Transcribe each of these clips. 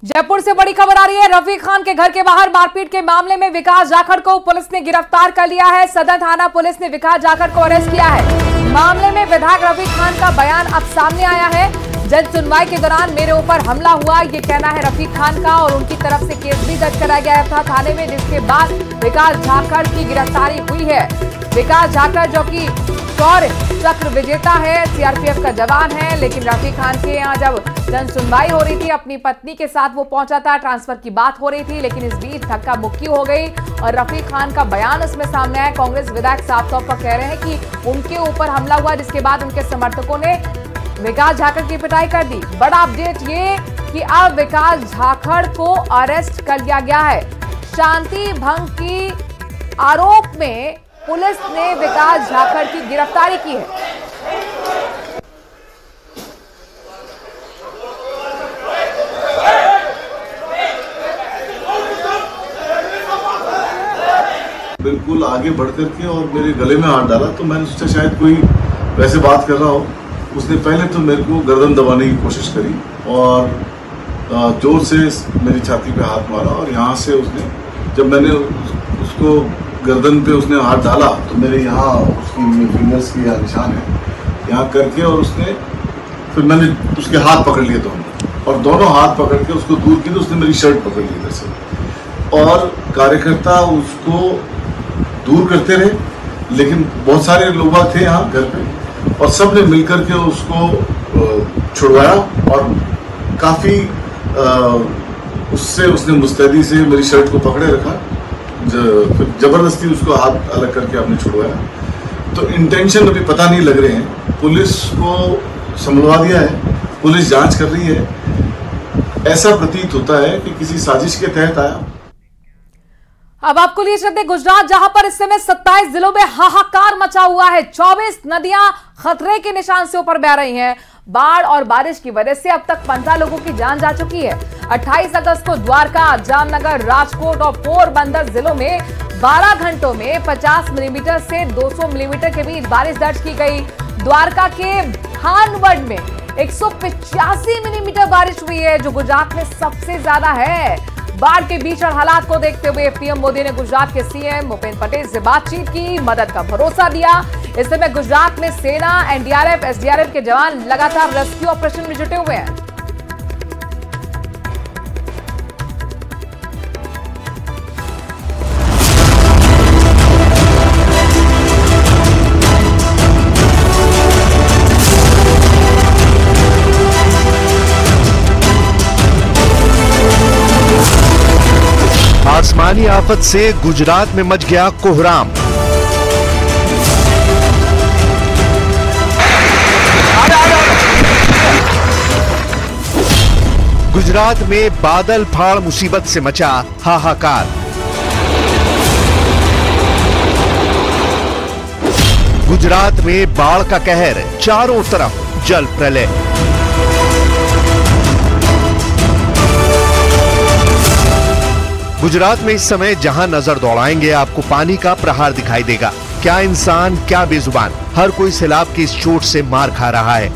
जयपुर से बड़ी खबर आ रही है। रफीक खान के घर के बाहर मारपीट के मामले में विकास जाखड़ को पुलिस ने गिरफ्तार कर लिया है। सदर थाना पुलिस ने विकास जाखड़ को अरेस्ट किया है। मामले में विधायक रफीक खान का बयान अब सामने आया है। जज सुनवाई के दौरान मेरे ऊपर हमला हुआ, ये कहना है रफीक खान का, और उनकी तरफ से केस भी दर्ज कराया गया था थाने में, जिसके बाद विकास जाखड़ की गिरफ्तारी हुई है। विकास जाखड़ जो कि शौर्य चक्र विजेता है, सीआरपीएफ का जवान है, लेकिन रफीक खान के यहाँ जब जन सुनवाई हो रही थी अपनी पत्नी के साथ वो पहुंचा था, ट्रांसफर की बात हो रही थी, लेकिन इस बीच धक्का मुक्की हो गई और रफीक खान का बयान उसमें सामने आया। कांग्रेस विधायक साफ तौर पर कह रहे हैं कि उनके ऊपर हमला हुआ, जिसके बाद उनके समर्थकों ने विकास जाखड़ की पिटाई कर दी। बड़ा अपडेट ये कि अब विकास जाखड़ को अरेस्ट कर लिया गया है। शांति भंग की आरोप में पुलिस ने विकास जाखड़ की गिरफ्तारी की है। बिल्कुल आगे बढ़ करके और मेरे गले में हाथ डाला, तो मैंने सोचा शायद कोई वैसे बात कर रहा हो। उसने पहले तो मेरे को गर्दन दबाने की कोशिश करी और जोर से मेरी छाती पे हाथ मारा, और यहाँ से उसने, जब मैंने उसको गर्दन पे उसने हाथ डाला तो मेरे यहाँ उसकी फिंगर्स की यहाँ निशान है, यहाँ करके, और उसने फिर मैंने उसके हाथ पकड़ लिए दोनों, और दोनों हाथ पकड़ के उसको दूर की, तो उसने मेरी शर्ट पकड़ ली इधर से, और कार्यकर्ता उसको दूर करते रहे, लेकिन बहुत सारे लोग थे यहाँ घर पे, और सब ने मिलकर के उसको छुड़वाया, और काफ़ी उससे उसने मुस्तैदी से मेरी शर्ट को पकड़े रखा, फिर जबरदस्ती उसको हाथ अलग करके आपने छुड़वाया। तो इंटेंशन अभी पता नहीं लग रहे हैं, पुलिस को संभलवा दिया है, पुलिस जांच कर रही है। ऐसा प्रतीत होता है कि किसी साजिश के तहत आया। अब आपको लिए चलते गुजरात, जहां पर इस समय 27 जिलों में हाहाकार मचा हुआ है। 24 नदियां खतरे के निशान से ऊपर बह रही हैं। बाढ़ और बारिश की वजह से अब तक 15 लोगों की जान जा चुकी है। 28 अगस्त को द्वारका, जामनगर, राजकोट और पोरबंदर जिलों में 12 घंटों में 50 मिलीमीटर से 200 मिलीमीटर के बीच बारिश दर्ज की गई। द्वारका के भानवड में 185 मिलीमीटर बारिश हुई है, जो गुजरात में सबसे ज्यादा है। बाढ़ के भीषण हालात को देखते हुए पीएम मोदी ने गुजरात के सीएम भूपेंद्र पटेल से बातचीत की, मदद का भरोसा दिया। इस समय गुजरात में सेना, एनडीआरएफ, एसडीआरएफ के जवान लगातार रेस्क्यू ऑपरेशन में जुटे हुए हैं। आसमानी आफत से गुजरात में मच गया कोहराम। गुजरात में बादल फाड़ मुसीबत से मचा हाहाकार। गुजरात में बाढ़ का कहर, चारों तरफ जल प्रलय। गुजरात में इस समय जहां नजर दौड़ाएंगे आपको पानी का प्रहार दिखाई देगा। क्या इंसान, क्या बेजुबान, हर कोई सैलाब की इस चोट से मार खा रहा है।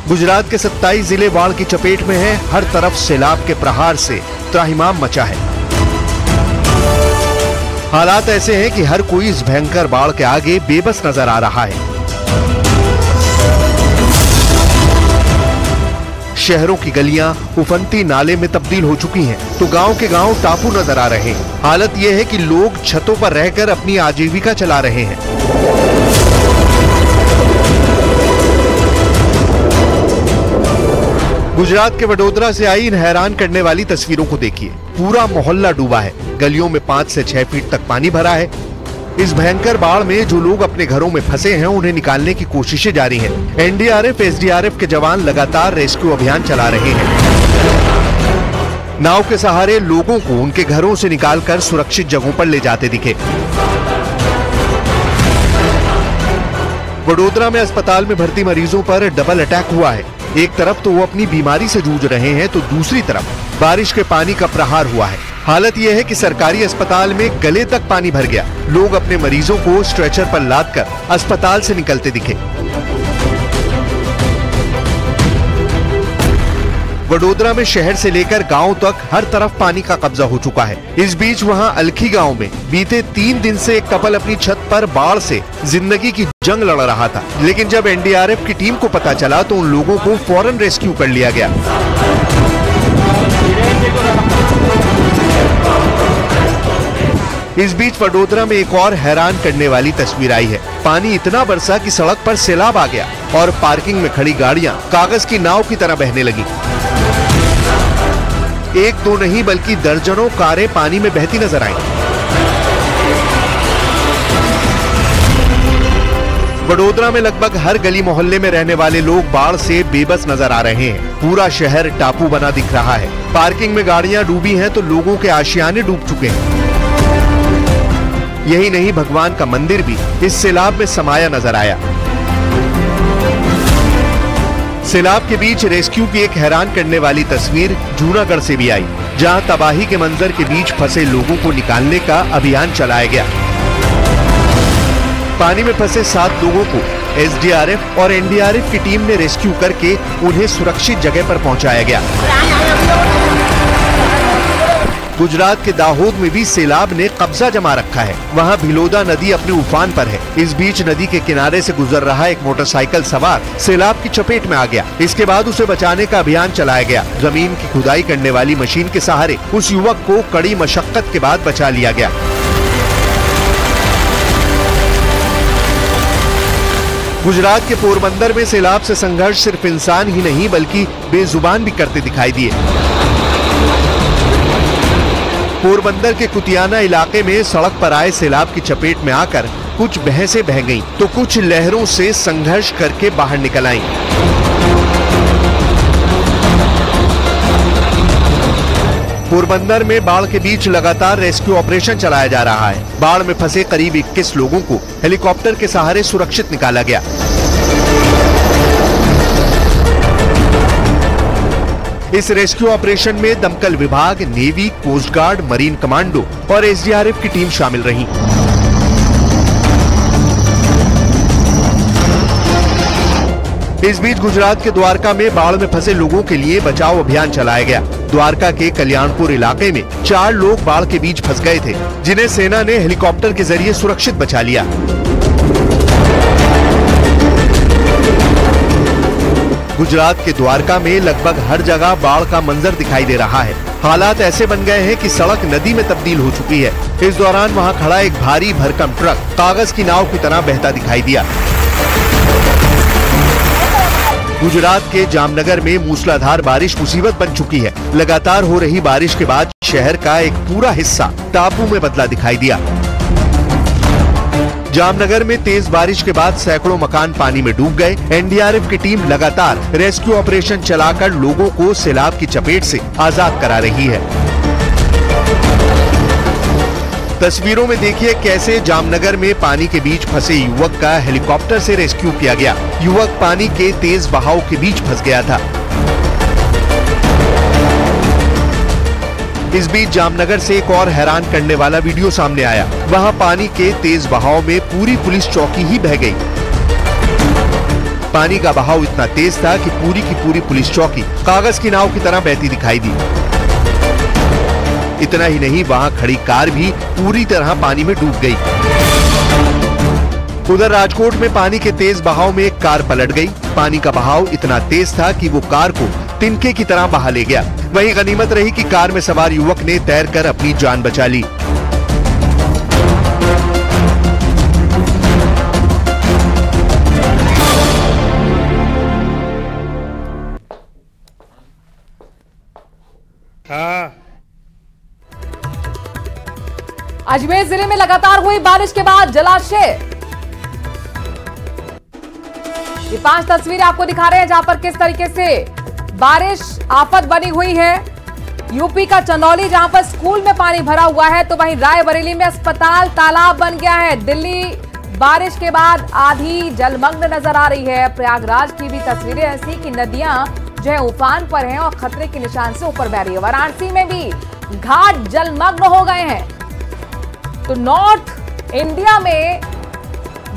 गुजरात के 27 जिले बाढ़ की चपेट में हैं। हर तरफ सैलाब के प्रहार से त्राहिमाम मचा है। हालात ऐसे हैं कि हर कोई इस भयंकर बाढ़ के आगे बेबस नजर आ रहा है। शहरों की गलियां उफनती नाले में तब्दील हो चुकी हैं, तो गांव के गांव टापू नजर आ रहे हैं। हालत यह है कि लोग छतों पर रहकर अपनी आजीविका चला रहे हैं। गुजरात के वडोदरा से आई इन हैरान करने वाली तस्वीरों को देखिए। पूरा मोहल्ला डूबा है, गलियों में 5 से 6 फीट तक पानी भरा है। इस भयंकर बाढ़ में जो लोग अपने घरों में फंसे हैं, उन्हें निकालने की कोशिशें जारी हैं। एनडीआरएफ, एसडीआरएफ के जवान लगातार रेस्क्यू अभियान चला रहे हैं। नाव के सहारे लोगों को उनके घरों से निकालकर सुरक्षित जगहों पर ले जाते दिखे। वडोदरा में अस्पताल में भर्ती मरीजों पर डबल अटैक हुआ है। एक तरफ तो वो अपनी बीमारी से जूझ रहे हैं, तो दूसरी तरफ बारिश के पानी का प्रहार हुआ है। हालत यह है कि सरकारी अस्पताल में गले तक पानी भर गया। लोग अपने मरीजों को स्ट्रेचर पर लादकर अस्पताल से निकलते दिखे। वडोदरा में शहर से लेकर गांव तक हर तरफ पानी का कब्जा हो चुका है। इस बीच वहां अलखी गांव में बीते 3 दिन से एक कपल अपनी छत पर बाढ़ से जिंदगी की जंग लड़ रहा था, लेकिन जब एनडीआरएफ की टीम को पता चला तो उन लोगों को फौरन रेस्क्यू कर लिया गया। इस बीच वडोदरा में एक और हैरान करने वाली तस्वीर आई है। पानी इतना बरसा कि सड़क पर सैलाब आ गया और पार्किंग में खड़ी गाड़ियां कागज की नाव की तरह बहने लगी। एक दो नहीं बल्कि दर्जनों कारें पानी में बहती नजर आईं। वडोदरा में लगभग हर गली मोहल्ले में रहने वाले लोग बाढ़ से बेबस नजर आ रहे हैं। पूरा शहर टापू बना दिख रहा है। पार्किंग में गाड़ियां डूबी हैं तो लोगों के आशियाने डूब चुके हैं। यही नहीं, भगवान का मंदिर भी इस सैलाब में समाया नजर आया। सैलाब के बीच रेस्क्यू की एक हैरान करने वाली तस्वीर जूनागढ़ से भी आई, जहां तबाही के मंजर के बीच फंसे लोगों को निकालने का अभियान चलाया गया। पानी में फंसे 7 लोगों को एसडीआरएफ और एनडीआरएफ की टीम ने रेस्क्यू करके उन्हें सुरक्षित जगह पर पहुंचाया गया। गुजरात के दाहोद में भी सैलाब ने कब्जा जमा रखा है। वहां भिलोदा नदी अपने उफान पर है। इस बीच नदी के किनारे से गुजर रहा एक मोटरसाइकिल सवार सैलाब की चपेट में आ गया। इसके बाद उसे बचाने का अभियान चलाया गया। जमीन की खुदाई करने वाली मशीन के सहारे उस युवक को कड़ी मशक्कत के बाद बचा लिया गया। गुजरात के पोरबंदर में सैलाब से संघर्ष सिर्फ इंसान ही नहीं बल्कि बेजुबान भी करते दिखाई दिए। पोरबंदर के कुतियाना इलाके में सड़क पर आए सैलाब की चपेट में आकर कुछ भैंसें बह गईं, तो कुछ लहरों से संघर्ष करके बाहर निकल आईं। पोरबंदर में बाढ़ के बीच लगातार रेस्क्यू ऑपरेशन चलाया जा रहा है। बाढ़ में फंसे करीब 21 लोगों को हेलीकॉप्टर के सहारे सुरक्षित निकाला गया। इस रेस्क्यू ऑपरेशन में दमकल विभाग, navy, coast guard, marine commando और एसडीआरएफ की टीम शामिल रही। इस बीच गुजरात के द्वारका में बाढ़ में फंसे लोगों के लिए बचाव अभियान चलाया गया। द्वारका के कल्याणपुर इलाके में 4 लोग बाढ़ के बीच फंस गए थे, जिन्हें सेना ने हेलीकॉप्टर के जरिए सुरक्षित बचा लिया। गुजरात के द्वारका में लगभग हर जगह बाढ़ का मंजर दिखाई दे रहा है। हालात ऐसे बन गए हैं कि सड़क नदी में तब्दील हो चुकी है। इस दौरान वहां खड़ा एक भारी भरकम ट्रक कागज की नाव की तरह बहता दिखाई दिया। गुजरात के जामनगर में मूसलाधार बारिश मुसीबत बन चुकी है। लगातार हो रही बारिश के बाद शहर का एक पूरा हिस्सा टापू में बदला दिखाई दिया। जामनगर में तेज बारिश के बाद सैकड़ों मकान पानी में डूब गए। एनडीआरएफ की टीम लगातार रेस्क्यू ऑपरेशन चलाकर लोगों को सैलाब की चपेट से आजाद करा रही है। तस्वीरों में देखिए कैसे जामनगर में पानी के बीच फंसे युवक का हेलीकॉप्टर से रेस्क्यू किया गया। युवक पानी के तेज बहाव के बीच फंस गया था। इस बीच जामनगर से एक और हैरान करने वाला वीडियो सामने आया। वहां पानी के तेज बहाव में पूरी पुलिस चौकी ही बह गई। पानी का बहाव इतना तेज था कि पूरी की पूरी पुलिस चौकी कागज की नाव की तरह बहती दिखाई दी। इतना ही नहीं, वहां खड़ी कार भी पूरी तरह पानी में डूब गई। उधर राजकोट में पानी के तेज बहाव में एक कार पलट गई। पानी का बहाव इतना तेज था कि वो कार को तिनके की तरह बहा ले गया। वहीं गनीमत रही कि कार में सवार युवक ने तैरकर अपनी जान बचा ली। अजमेर जिले में लगातार हुई बारिश के बाद जलाशय, ये 5 तस्वीरें आपको दिखा रहे हैं जहां पर किस तरीके से बारिश आफत बनी हुई है। यूपी का चंदौली जहां पर स्कूल में पानी भरा हुआ है, तो वहीं रायबरेली में अस्पताल तालाब बन गया है। दिल्ली बारिश के बाद आधी जलमग्न नजर आ रही है। प्रयागराज की भी तस्वीरें ऐसी कि नदियां जो है उफान पर हैं और खतरे के निशान से ऊपर बह रही है। वाराणसी में भी घाट जलमग्न हो गए हैं। तो नॉर्थ इंडिया में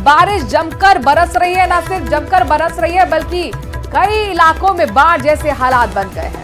बारिश जमकर बरस रही है। न सिर्फ जमकर बरस रही है बल्कि कई इलाकों में बाढ़ जैसे हालात बन गए हैं।